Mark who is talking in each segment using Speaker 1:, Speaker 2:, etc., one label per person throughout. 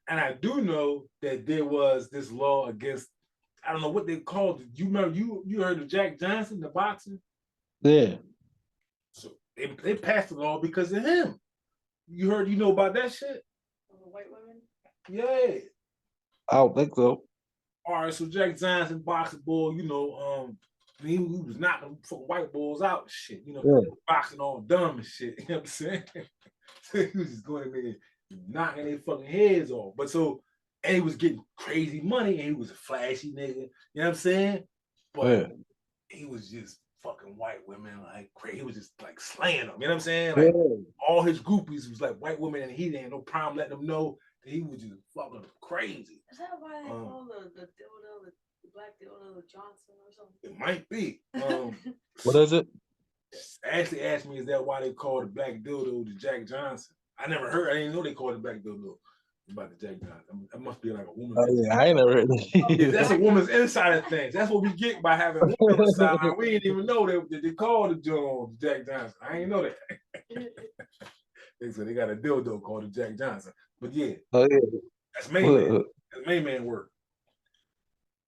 Speaker 1: And I do know that there was this law against, I don't know what they called it. You remember you heard of Jack Johnson, the boxer?
Speaker 2: Yeah.
Speaker 1: So they passed the law because of him. You know about that shit?
Speaker 3: White women.
Speaker 1: Yeah.
Speaker 2: I don't think so.
Speaker 1: All right, so Jack Johnson, boxer boy, he was knocking fucking white boys out and shit,
Speaker 2: Yeah.
Speaker 1: boxing all dumb and shit. You know what I'm saying? So he was just going in there knocking their fucking heads off. And he was getting crazy money and he was a flashy nigga. You know what I'm saying? But he was just fucking white women like crazy. He was just like slaying them. You know what I'm saying? Like all his groupies was like white women and he didn't no problem letting them know that he was just fucking crazy.
Speaker 3: Is that why they call the dildo, the black dildo Johnson or something?
Speaker 1: It might be.
Speaker 2: What is it?
Speaker 1: Ashley asked me, is that why they call the black dildo the Jack Johnson? I didn't know they called it black dildo about the Jack Johnson. That must be like a woman's.
Speaker 2: Oh, yeah, I ain't never heard that.
Speaker 1: Yeah, that's a woman's inside of things. That's what we get by having a woman inside. We didn't even know that they called the Jones Jack Johnson. I ain't know that. They said they got a dildo called the Jack Johnson. But yeah, that's main man. That's main man work.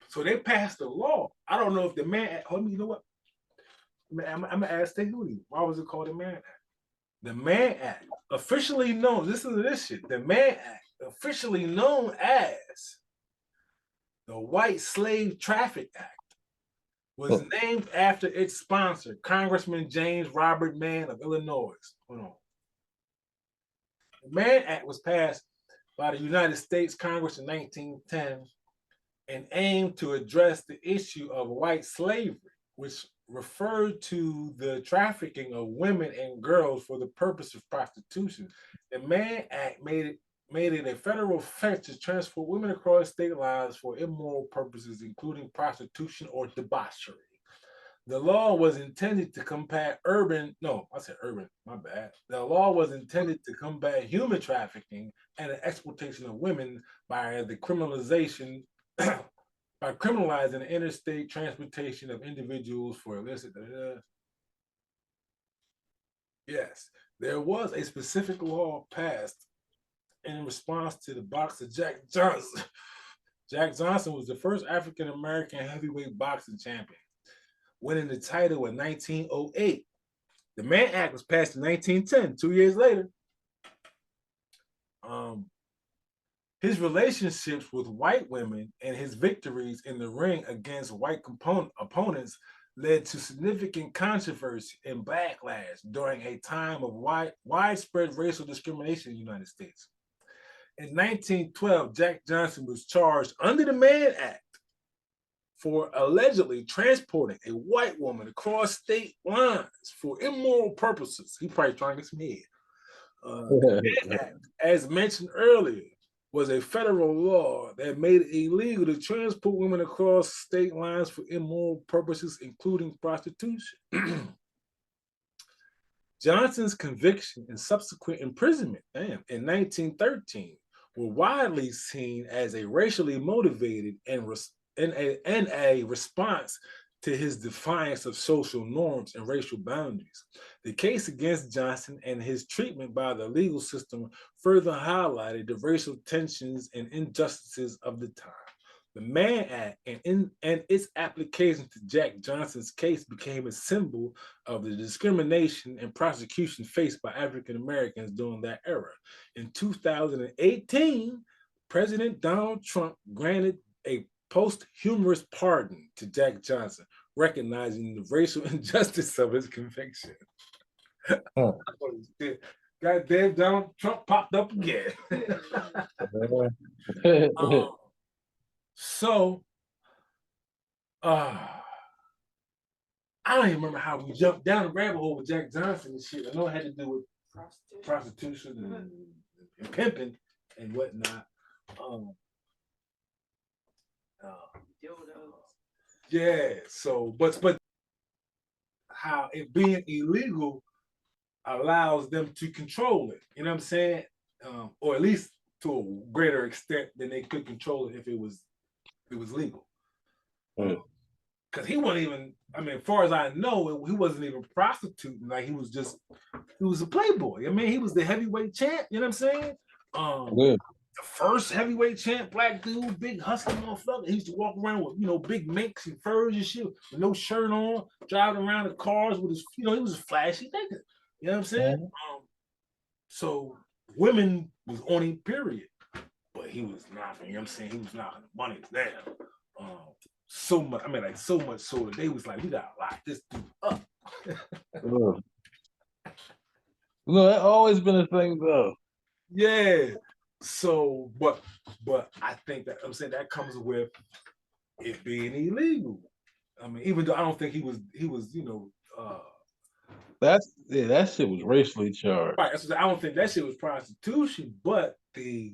Speaker 1: So they passed a law. I don't know if the man. Hold me, you know what? I'm gonna ask Tehudi. Why was it called the Mann Act? The Mann Act, officially known. Listen to this shit. The Mann Act, officially known as the White Slave Traffic Act, was named after its sponsor, Congressman James Robert Mann of Illinois. Hold on. The Mann Act was passed by the United States Congress in 1910 and aimed to address the issue of white slavery, which referred to the trafficking of women and girls for the purpose of prostitution. The Mann Act made it a federal offense to transport women across state lines for immoral purposes, including prostitution or debauchery. The law was intended to combat The law was intended to combat human trafficking and the exploitation of women by the criminalization by criminalizing the interstate transportation of individuals for illicit. Yes, there was a specific law passed in response to the boxer Jack Johnson. Jack Johnson was the first African American heavyweight boxing champion, winning the title in 1908. The Mann Act was passed in 1910, 2 years later. His relationships with white women and his victories in the ring against white opponents led to significant controversy and backlash during a time of widespread racial discrimination in the United States. In 1912, Jack Johnson was charged under the Mann Act for allegedly transporting a white woman across state lines for immoral purposes. He probably trying to get some head. The Mann Act, as mentioned earlier, was a federal law that made it illegal to transport women across state lines for immoral purposes, including prostitution. Johnson's conviction and subsequent imprisonment in 1913 were widely seen as a racially motivated and a response to his defiance of social norms and racial boundaries. The case against Johnson and his treatment by the legal system further highlighted the racial tensions and injustices of the time. The Mann Act and its application to Jack Johnson's case became a symbol of the discrimination and prosecution faced by African Americans during that era. In 2018, President Donald Trump granted a posthumous pardon to Jack Johnson, recognizing the racial injustice of his conviction. Goddamn, Donald Trump popped up again. I don't even remember how we jumped down the rabbit hole with Jack Johnson and shit. I know it had to do with prostitution and pimping and whatnot. Yeah, so but how it being illegal allows them to control it. You know what I'm saying? Or at least to a greater extent than they could control it if it was legal. Because he wasn't even, I mean, as far as I know, he wasn't even prostituting. Like he was a playboy. I mean, he was the heavyweight champ. You know what I'm saying? first heavyweight champ, black dude, big hustler motherfucker. He used to walk around with, big minks and furs and shit, with no shirt on, driving around the cars with his, he was a flashy nigga. You know what I'm saying? So women was on him, period. But he was not, you know what I'm saying? He was not money down. So much, so much so that they was like, we gotta lock this dude up.
Speaker 2: No, that always been a thing though.
Speaker 1: Yeah. So, but I think that that comes with it being illegal. I mean, even though I don't think he was,
Speaker 2: that shit was racially charged.
Speaker 1: right. I don't think that shit was prostitution, but the